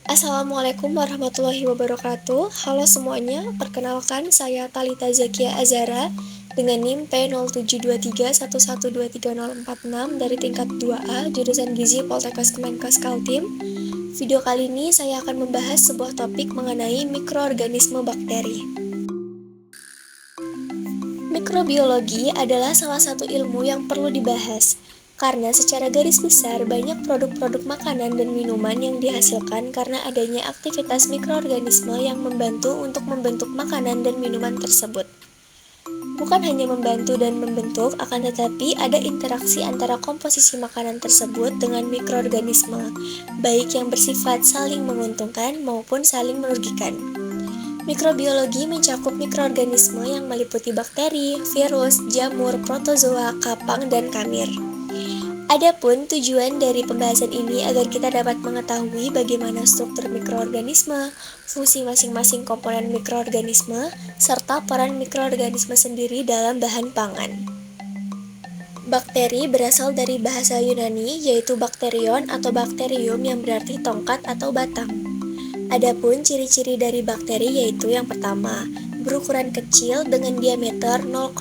Assalamualaikum warahmatullahi wabarakatuh. Halo semuanya, perkenalkan saya Talita Zakia Azara dengan NIM P072311230046 dari tingkat 2A jurusan Gizi Poltekkes Kemenkes Kaltim. Video kali ini saya akan membahas sebuah topik mengenai mikroorganisme bakteri. Mikrobiologi adalah salah satu ilmu yang perlu dibahas. Karena secara garis besar banyak produk-produk makanan dan minuman yang dihasilkan karena adanya aktivitas mikroorganisme yang membantu untuk membentuk makanan dan minuman tersebut. Bukan hanya membantu dan membentuk, akan tetapi ada interaksi antara komposisi makanan tersebut dengan mikroorganisme, baik yang bersifat saling menguntungkan maupun saling merugikan. Mikrobiologi mencakup mikroorganisme yang meliputi bakteri, virus, jamur, protozoa, kapang, dan kamir. Adapun tujuan dari pembahasan ini agar kita dapat mengetahui bagaimana struktur mikroorganisme, fungsi masing-masing komponen mikroorganisme, serta peran mikroorganisme sendiri dalam bahan pangan. Bakteri berasal dari bahasa Yunani yaitu bakterion atau bakterium yang berarti tongkat atau batang. Adapun ciri-ciri dari bakteri yaitu yang pertama, berukuran kecil dengan diameter 0,5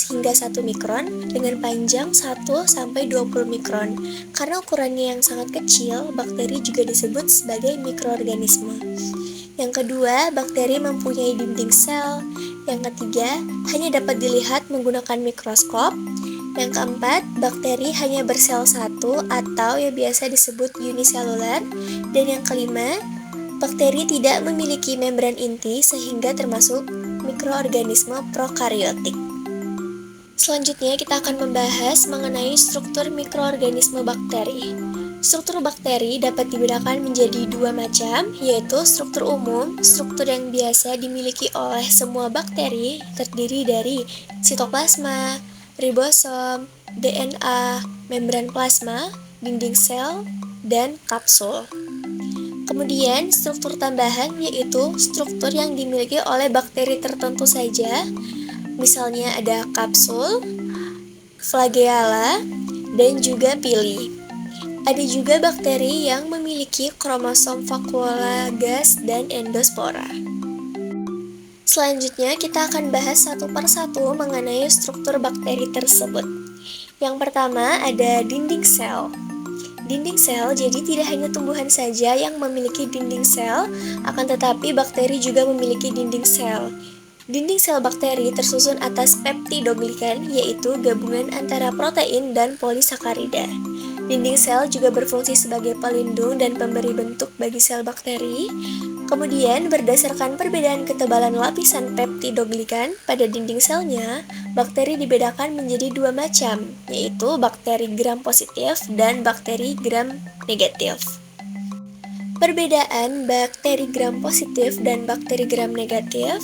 hingga 1 mikron dengan panjang 1-20 mikron. Karena ukurannya yang sangat kecil, bakteri juga disebut sebagai mikroorganisme. Yang kedua, bakteri mempunyai dinding sel. Yang ketiga, hanya dapat dilihat menggunakan mikroskop. Yang keempat, bakteri hanya bersel satu atau yang biasa disebut uniselular. Dan yang kelima, bakteri tidak memiliki membran inti sehingga termasuk mikroorganisme prokaryotik. Selanjutnya kita akan membahas mengenai struktur mikroorganisme bakteri. Struktur bakteri dapat dibedakan menjadi dua macam, yaitu struktur umum, struktur yang biasa dimiliki oleh semua bakteri, terdiri dari sitoplasma, ribosom, DNA, membran plasma, dinding sel, dan kapsul. Kemudian, struktur tambahan yaitu struktur yang dimiliki oleh bakteri tertentu saja. Misalnya ada kapsul, flagella, dan juga pili. Ada juga bakteri yang memiliki kromosom vakuola gas dan endospora. Selanjutnya, kita akan bahas satu persatu mengenai struktur bakteri tersebut. Yang pertama ada dinding sel. Dinding sel jadi tidak hanya tumbuhan saja yang memiliki dinding sel, akan tetapi bakteri juga memiliki dinding sel. Dinding sel bakteri tersusun atas peptidoglikan, yaitu gabungan antara protein dan polisakarida. Dinding sel juga berfungsi sebagai pelindung dan pemberi bentuk bagi sel bakteri. Kemudian, berdasarkan perbedaan ketebalan lapisan peptidoglikan pada dinding selnya, bakteri dibedakan menjadi dua macam, yaitu bakteri gram positif dan bakteri gram negatif. Perbedaan bakteri gram positif dan bakteri gram negatif.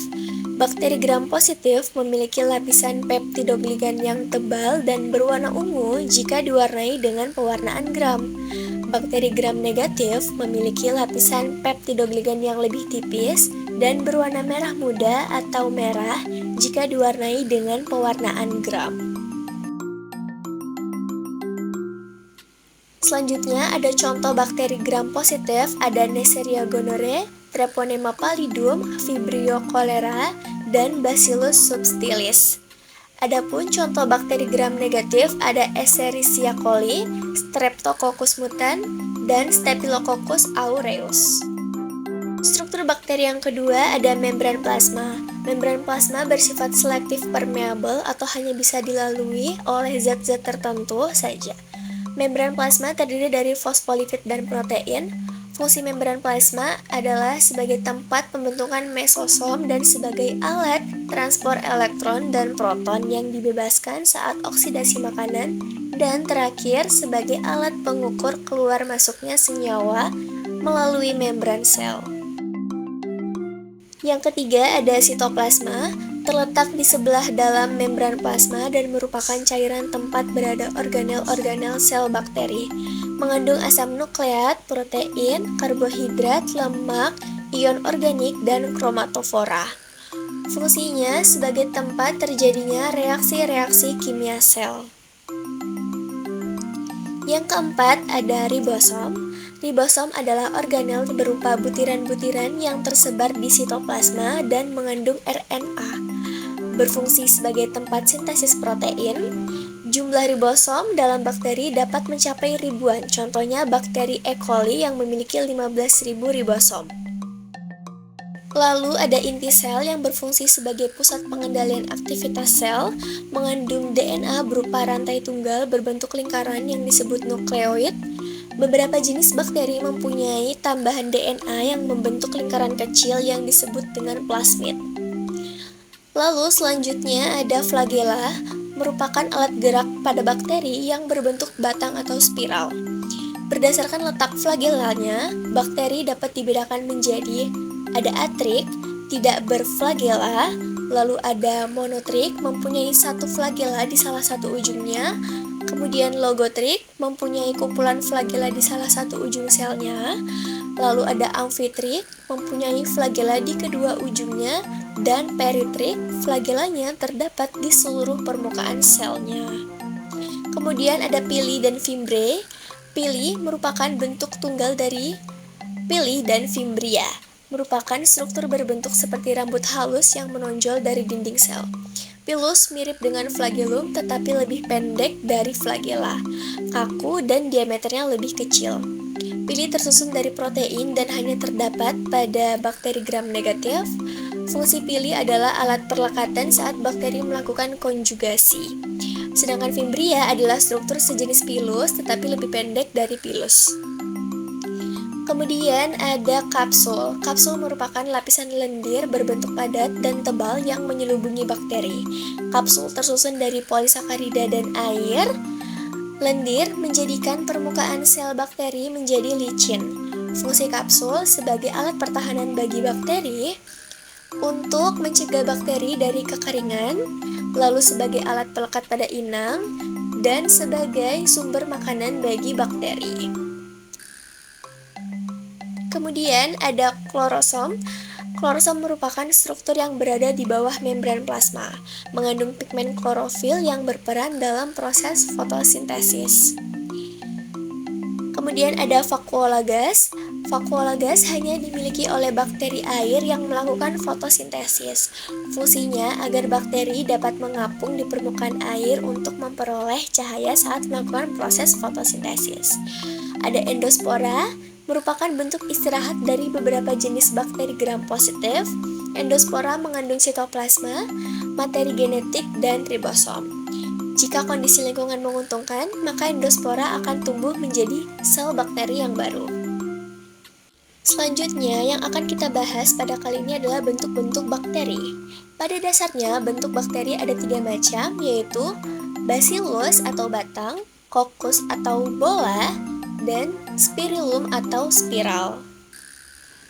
Bakteri gram positif memiliki lapisan peptidoglikan yang tebal dan berwarna ungu jika diwarnai dengan pewarnaan gram. Bakteri gram negatif memiliki lapisan peptidoglikan yang lebih tipis dan berwarna merah muda atau merah jika diwarnai dengan pewarnaan gram. Selanjutnya ada contoh bakteri gram positif, ada Neisseria gonorrhoeae, Treponema pallidum, Vibrio cholera, dan Bacillus subtilis. Adapun contoh bakteri gram negatif ada Escherichia coli, Streptococcus mutant, dan Staphylococcus aureus. Struktur bakteri yang kedua ada membran plasma. Membran plasma bersifat selektif permeable atau hanya bisa dilalui oleh zat-zat tertentu saja. Membran plasma terdiri dari fosfolipid dan protein. Fungsi membran plasma adalah sebagai tempat pembentukan mesosom dan sebagai alat transport elektron dan proton yang dibebaskan saat oksidasi makanan, dan terakhir sebagai alat pengukur keluar masuknya senyawa melalui membran sel. Yang ketiga ada sitoplasma, terletak di sebelah dalam membran plasma dan merupakan cairan tempat berada organel-organel sel bakteri. Mengandung asam nukleat, protein, karbohidrat, lemak, ion organik, dan kromatofora. Fungsinya sebagai tempat terjadinya reaksi-reaksi kimia sel. Yang keempat ada ribosom. Ribosom adalah organel berupa butiran-butiran yang tersebar di sitoplasma dan mengandung RNA. Berfungsi sebagai tempat sintesis protein. Jumlah ribosom dalam bakteri dapat mencapai ribuan, contohnya bakteri E. coli yang memiliki 15.000 ribosom. Lalu ada inti sel yang berfungsi sebagai pusat pengendalian aktivitas sel, mengandung DNA berupa rantai tunggal berbentuk lingkaran yang disebut nukleoid. Beberapa jenis bakteri mempunyai tambahan DNA yang membentuk lingkaran kecil yang disebut dengan plasmid. Lalu selanjutnya ada flagella, merupakan alat gerak pada bakteri yang berbentuk batang atau spiral. Berdasarkan letak flagellanya, bakteri dapat dibedakan menjadi ada atrik, tidak berflagella, lalu ada monotrik, mempunyai satu flagella di salah satu ujungnya, kemudian logotrik, mempunyai kumpulan flagella di salah satu ujung selnya, lalu ada amfitrik, mempunyai flagella di kedua ujungnya, dan peritrik, flagellanya terdapat di seluruh permukaan selnya. Kemudian ada pili dan fimbre. Pili merupakan bentuk tunggal dari pili dan fimbria, merupakan struktur berbentuk seperti rambut halus yang menonjol dari dinding sel. Pilus mirip dengan flagellum tetapi lebih pendek dari flagella, kaku dan diameternya lebih kecil. Pili tersusun dari protein dan hanya terdapat pada bakteri gram negatif. Fungsi pili adalah alat perlekatan saat bakteri melakukan konjugasi. Sedangkan fimbria adalah struktur sejenis pilus tetapi lebih pendek dari pilus. Kemudian ada kapsul. Kapsul merupakan lapisan lendir berbentuk padat dan tebal yang menyelubungi bakteri. Kapsul tersusun dari polisakarida dan air. Lendir menjadikan permukaan sel bakteri menjadi licin. Fungsi kapsul sebagai alat pertahanan bagi bakteri untuk mencegah bakteri dari kekeringan, lalu sebagai alat pelekat pada inang, dan sebagai sumber makanan bagi bakteri. Kemudian ada klorosom. Klorosom merupakan struktur yang berada di bawah membran plasma, mengandung pigmen klorofil yang berperan dalam proses fotosintesis. Kemudian ada vakuola gas. Vakuola gas hanya dimiliki oleh bakteri air yang melakukan fotosintesis. Fungsinya agar bakteri dapat mengapung di permukaan air untuk memperoleh cahaya saat melakukan proses fotosintesis. Ada endospora, merupakan bentuk istirahat dari beberapa jenis bakteri gram positif. Endospora mengandung sitoplasma, materi genetik, dan ribosom. Jika kondisi lingkungan menguntungkan, maka endospora akan tumbuh menjadi sel bakteri yang baru. Selanjutnya, yang akan kita bahas pada kali ini adalah bentuk-bentuk bakteri. Pada dasarnya, bentuk bakteri ada 3 macam, yaitu bacillus atau batang, coccus atau bola, dan spirillum atau spiral.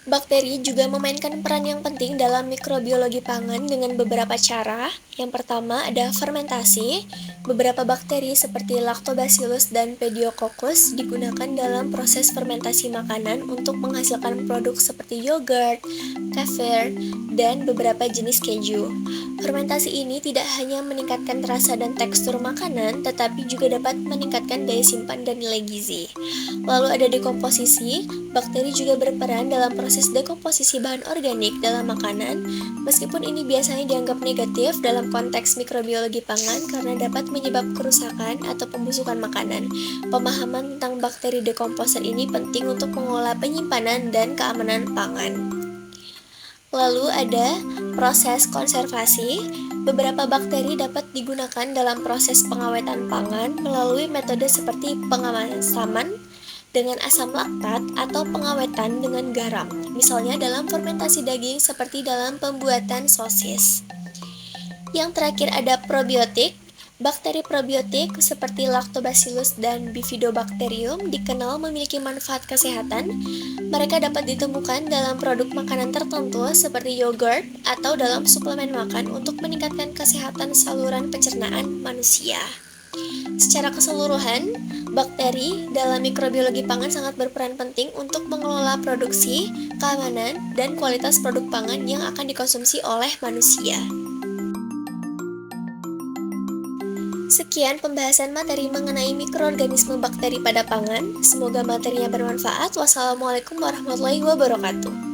Bakteri juga memainkan peran yang penting dalam mikrobiologi pangan dengan beberapa cara. Yang pertama ada fermentasi. Beberapa bakteri seperti Lactobacillus dan Pediococcus digunakan dalam proses fermentasi makanan untuk menghasilkan produk seperti yogurt, kefir, dan beberapa jenis keju. Fermentasi ini tidak hanya meningkatkan rasa dan tekstur makanan, tetapi juga dapat meningkatkan daya simpan dan nilai gizi. Lalu ada dekomposisi. Bakteri juga berperan dalam proses dekomposisi bahan organik dalam makanan, meskipun ini biasanya dianggap negatif dalam konteks mikrobiologi pangan karena dapat menyebabkan kerusakan atau pembusukan makanan. Pemahaman tentang bakteri dekomposer ini penting untuk mengolah penyimpanan dan keamanan pangan. Lalu ada proses konservasi. Beberapa bakteri dapat digunakan dalam proses pengawetan pangan melalui metode seperti pengemasan dengan asam laktat atau pengawetan dengan garam, misalnya dalam fermentasi daging seperti dalam pembuatan sosis. Yang terakhir ada probiotik. Bakteri probiotik seperti Lactobacillus dan Bifidobacterium dikenal memiliki manfaat kesehatan. Mereka dapat ditemukan dalam produk makanan tertentu seperti yogurt atau dalam suplemen makan untuk meningkatkan kesehatan saluran pencernaan manusia. Secara keseluruhan, bakteri dalam mikrobiologi pangan sangat berperan penting untuk mengelola produksi, keamanan, dan kualitas produk pangan yang akan dikonsumsi oleh manusia. Sekian Sekian pembahasan materi mengenai mikroorganisme bakteri pada pangan. Semoga materinya bermanfaat. Wassalamualaikum warahmatullahi wabarakatuh.